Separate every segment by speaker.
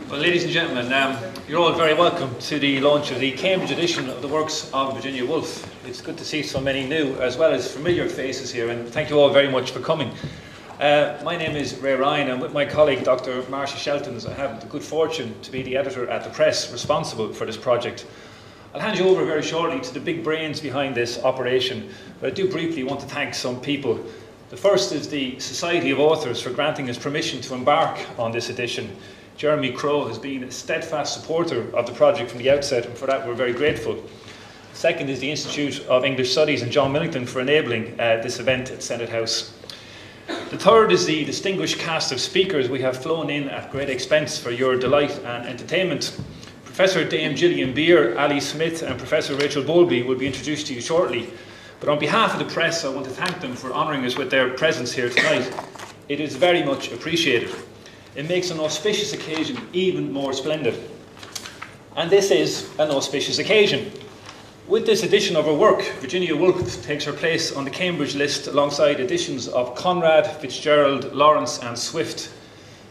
Speaker 1: Well, ladies and gentlemen, you're all very welcome to the launch of the Cambridge edition of the works of Virginia Woolf. It's good to see so many new as well as familiar faces here, and thank you all very much for coming. My name is Ray Ryan, and with my colleague Dr. Marcia Sheltons, I have the good fortune to be the editor at the press responsible for this project. I'll hand you over very shortly to the big brains behind this operation, but I do briefly want to thank some people. The first is the Society of Authors for granting us permission to embark on this edition. Jeremy Crowe has been a steadfast supporter of the project from the outset, and for that we're very grateful. The second is the Institute of English Studies and John Millington for enabling this event at Senate House. The third is the distinguished cast of speakers we have flown in at great expense for your delight and entertainment. Professor Dame Gillian Beer, Ali Smith and Professor Rachel Bowlby will be introduced to you shortly. But on behalf of the press, I want to thank them for honouring us with their presence here tonight. It is very much appreciated. It makes an auspicious occasion even more splendid. And this is an auspicious occasion. With this edition of her work, Virginia Woolf takes her place on the Cambridge list alongside editions of Conrad, Fitzgerald, Lawrence and Swift.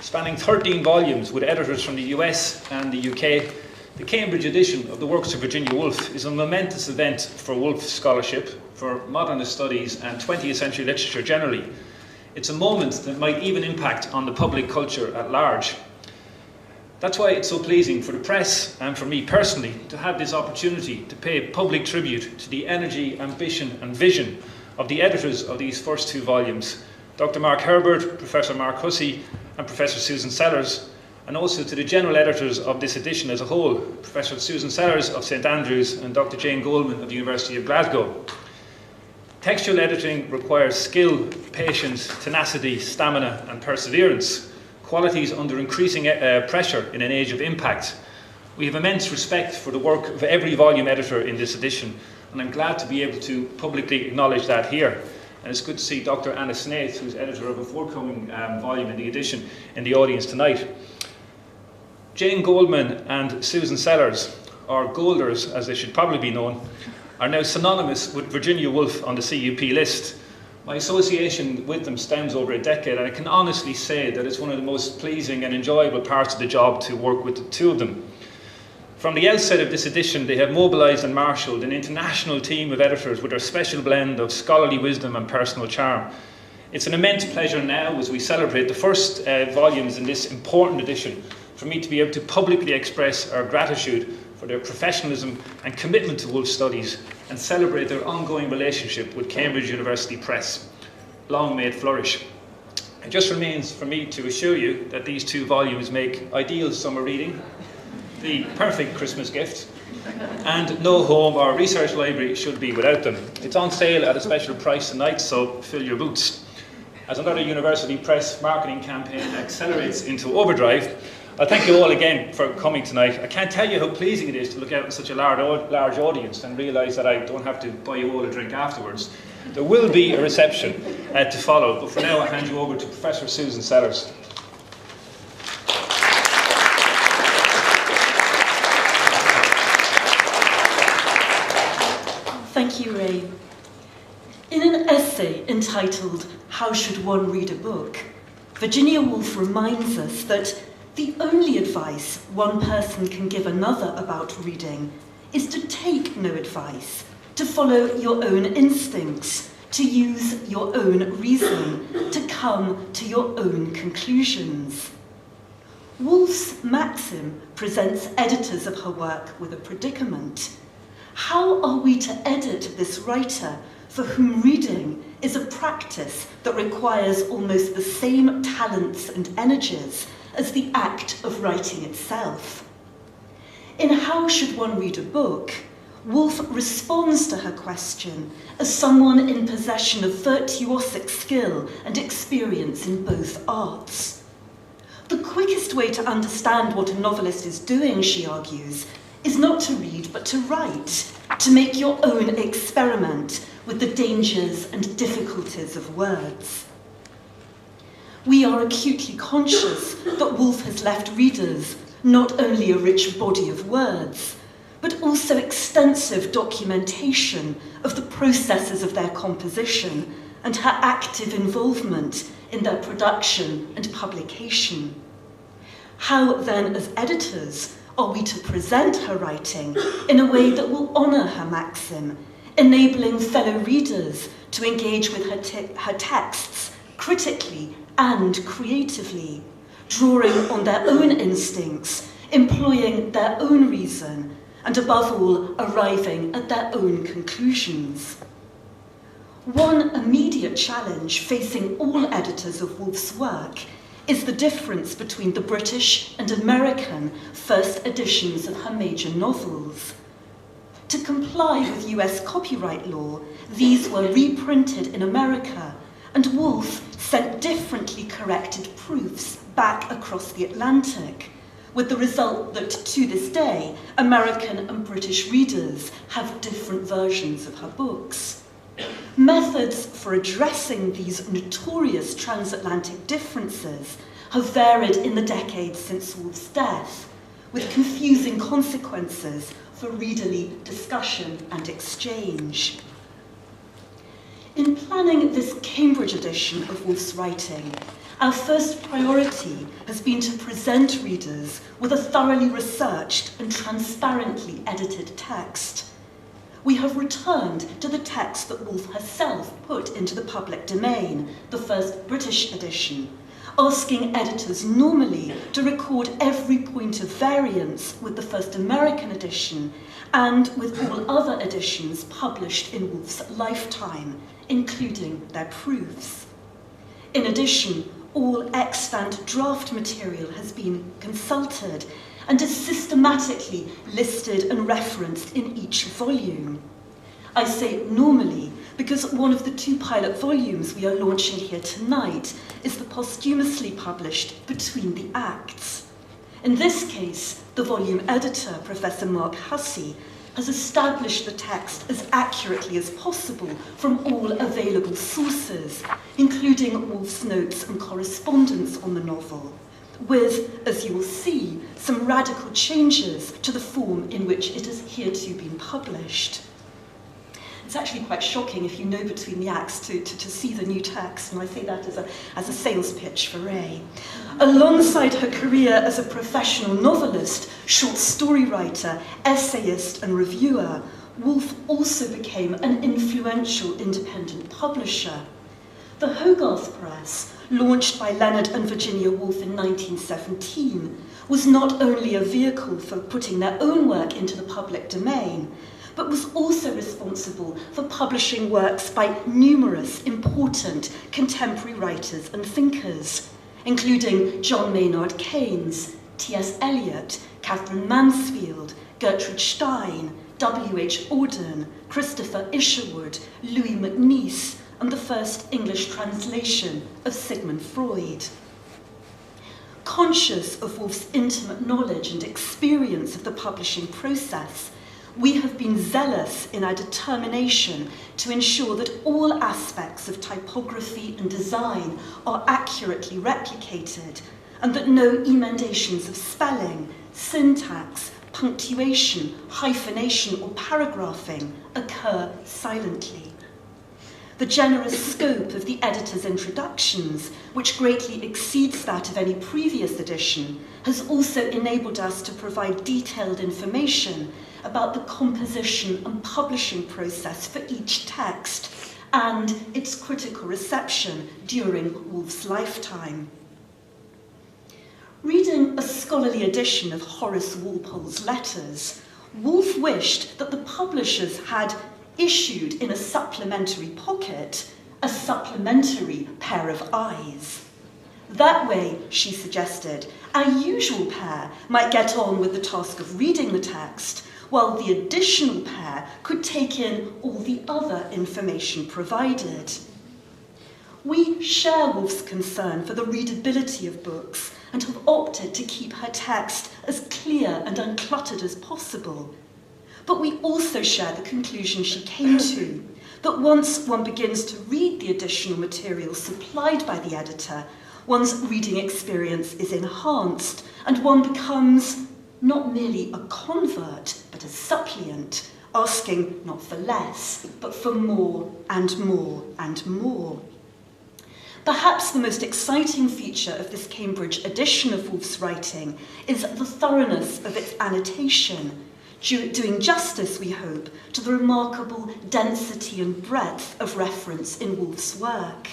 Speaker 1: Spanning 13 volumes with editors from the US and the UK, the Cambridge edition of the works of Virginia Woolf is a momentous event for Woolf scholarship, for modernist studies and 20th century literature generally. It's a moment that might even impact on the public culture at large. That's why it's so pleasing for the press and for me personally to have this opportunity to pay public tribute to the energy, ambition and vision of the editors of these first two volumes, Dr. Mark Herbert, Professor Mark Hussey and Professor Susan Sellers, and also to the general editors of this edition as a whole, Professor Susan Sellers of St Andrews and Dr. Jane Goldman of the University of Glasgow. Textual editing requires skill, patience, tenacity, stamina and perseverance, qualities under increasing pressure in an age of impact. We have immense respect for the work of every volume editor in this edition, and I'm glad to be able to publicly acknowledge that here. And it's good to see Dr. Anna Snaith, who's editor of a forthcoming volume in the edition, in the audience tonight. Jane Goldman and Susan Sellers, or Golders as they should probably be known, are now synonymous with Virginia Woolf on the CUP list. My association with them stems over a decade, and I can honestly say that it's one of the most pleasing and enjoyable parts of the job to work with the two of them. From the outset of this edition, they have mobilised and marshalled an international team of editors with their special blend of scholarly wisdom and personal charm. It's an immense pleasure now, as we celebrate the first volumes in this important edition, for me to be able to publicly express our gratitude for their professionalism and commitment to Woolf studies, and celebrate their ongoing relationship with Cambridge University Press. Long may it flourish. It just remains for me to assure you that these two volumes make ideal summer reading, the perfect Christmas gift, And no home or research library should be without them. It's on sale at a special price tonight, so fill your boots. As another university press marketing campaign accelerates into overdrive, I thank you all again for coming tonight. I can't tell you how pleasing it is to look out at such a large audience and realise that I don't have to buy you all a drink afterwards. There will be a reception to follow, but for now I'll hand you over to Professor Susan Sellers.
Speaker 2: Thank you, Ray. In an essay entitled "How Should One Read a Book?", Virginia Woolf reminds us that the only advice one person can give another about reading is to take no advice, to follow your own instincts, to use your own reason, to come to your own conclusions. Woolf's maxim presents editors of her work with a predicament. How are we to edit this writer for whom reading is a practice that requires almost the same talents and energies as the act of writing itself? In How Should One Read a Book?, Woolf responds to her question as someone in possession of virtuosic skill and experience in both arts. The quickest way to understand what a novelist is doing, she argues, is not to read but to write, to make your own experiment with the dangers and difficulties of words. We are acutely conscious that Woolf has left readers not only a rich body of words, but also extensive documentation of the processes of their composition and her active involvement in their production and publication. How then, as editors, are we to present her writing in a way that will honour her maxim, enabling fellow readers to engage with her texts critically and creatively, drawing on their own instincts, employing their own reason, and above all, arriving at their own conclusions? One immediate challenge facing all editors of Woolf's work is the difference between the British and American first editions of her major novels. To comply with US copyright law, these were reprinted in America, and Woolf sent differently corrected proofs back across the Atlantic, with the result that to this day, American and British readers have different versions of her books. Methods for addressing these notorious transatlantic differences have varied in the decades since Woolf's death, with confusing consequences for readerly discussion and exchange. In planning this Cambridge edition of Woolf's writing, our first priority has been to present readers with a thoroughly researched and transparently edited text. We have returned to the text that Woolf herself put into the public domain, the first British edition, asking editors normally to record every point of variance with the first American edition and with all other editions published in Woolf's lifetime, including their proofs. In addition, all extant draft material has been consulted and is systematically listed and referenced in each volume. I say normally because one of the two pilot volumes we are launching here tonight is the posthumously published Between the Acts. In this case, the volume editor, Professor Mark Hussey, has established the text as accurately as possible from all available sources, including Woolf's notes and correspondence on the novel, with, as you will see, some radical changes to the form in which it has hereto been published. It's actually quite shocking if you know Between the Acts to see the new text, and I say that as a sales pitch for Ray. Alongside her career as a professional novelist, short story writer, essayist and reviewer, Woolf also became an influential independent publisher. The Hogarth Press, launched by Leonard and Virginia Woolf in 1917, was not only a vehicle for putting their own work into the public domain, but was also responsible for publishing works by numerous important contemporary writers and thinkers, including John Maynard Keynes, T.S. Eliot, Catherine Mansfield, Gertrude Stein, W.H. Auden, Christopher Isherwood, Louis MacNeice, and the first English translation of Sigmund Freud. Conscious of Woolf's intimate knowledge and experience of the publishing process, we have been zealous in our determination to ensure that all aspects of typography and design are accurately replicated, and that no emendations of spelling, syntax, punctuation, hyphenation, or paragraphing occur silently. The generous scope of the editor's introductions, which greatly exceeds that of any previous edition, has also enabled us to provide detailed information about the composition and publishing process for each text and its critical reception during Woolf's lifetime. Reading a scholarly edition of Horace Walpole's letters, Woolf wished that the publishers had issued in a supplementary pocket a supplementary pair of eyes. That way, she suggested, our usual pair might get on with the task of reading the text, while the additional pair could take in all the other information provided. We share Woolf's concern for the readability of books and have opted to keep her text as clear and uncluttered as possible. But we also share the conclusion she came to, that once one begins to read the additional material supplied by the editor, one's reading experience is enhanced and one becomes not merely a convert, but a suppliant, asking not for less, but for more and more and more. Perhaps the most exciting feature of this Cambridge edition of Woolf's writing is the thoroughness of its annotation, doing justice, we hope, to the remarkable density and breadth of reference in Woolf's work.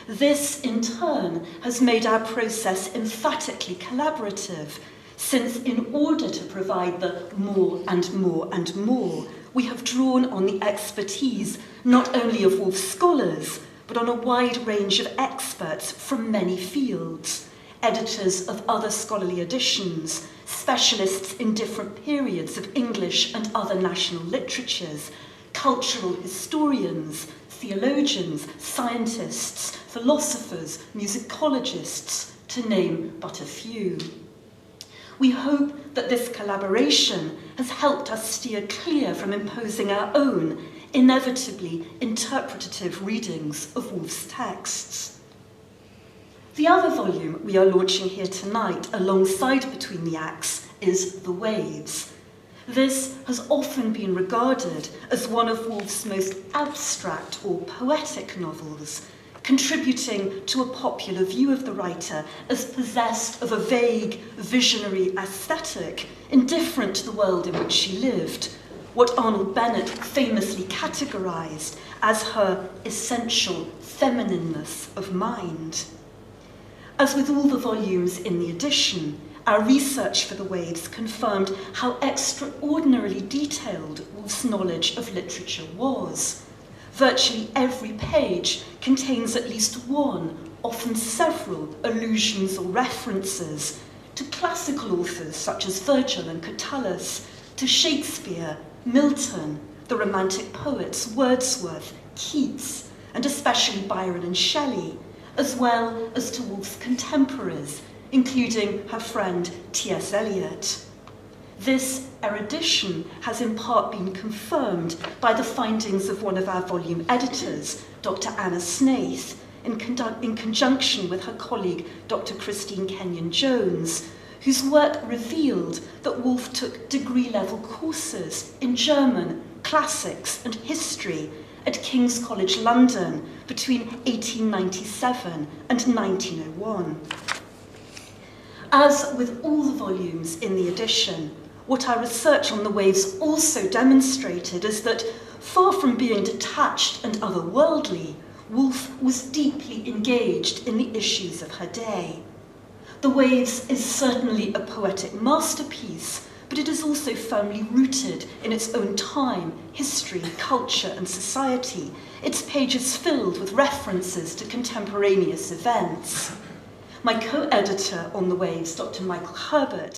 Speaker 2: This, in turn, has made our process emphatically collaborative, since in order to provide the more and more and more, we have drawn on the expertise not only of Woolf's scholars, but on a wide range of experts from many fields, editors of other scholarly editions, specialists in different periods of English and other national literatures, cultural historians, theologians, scientists, philosophers, musicologists, to name but a few. We hope that this collaboration has helped us steer clear from imposing our own, inevitably interpretative readings of Woolf's texts. The other volume we are launching here tonight, alongside Between the Acts, is The Waves. This has often been regarded as one of Woolf's most abstract or poetic novels, contributing to a popular view of the writer as possessed of a vague, visionary aesthetic, indifferent to the world in which she lived, what Arnold Bennett famously categorized as her essential feminineness of mind. As with all the volumes in the edition, our research for The Waves confirmed how extraordinarily detailed Woolf's knowledge of literature was. Virtually every page contains at least one, often several, allusions or references to classical authors such as Virgil and Catullus, to Shakespeare, Milton, the Romantic poets Wordsworth, Keats, and especially Byron and Shelley, as well as to Woolf's contemporaries, including her friend T.S. Eliot. This erudition has in part been confirmed by the findings of one of our volume editors, Dr. Anna Snaith, in conjunction with her colleague, Dr. Christine Kenyon-Jones, whose work revealed that Woolf took degree-level courses in German, classics, and history at King's College London between 1897 and 1901. As with all the volumes in the edition, what our research on The Waves also demonstrated is that, far from being detached and otherworldly, Woolf was deeply engaged in the issues of her day. The Waves is certainly a poetic masterpiece, but it is also firmly rooted in its own time, history, culture, and society, its pages filled with references to contemporaneous events. My co-editor on The Waves, Dr. Michael Herbert,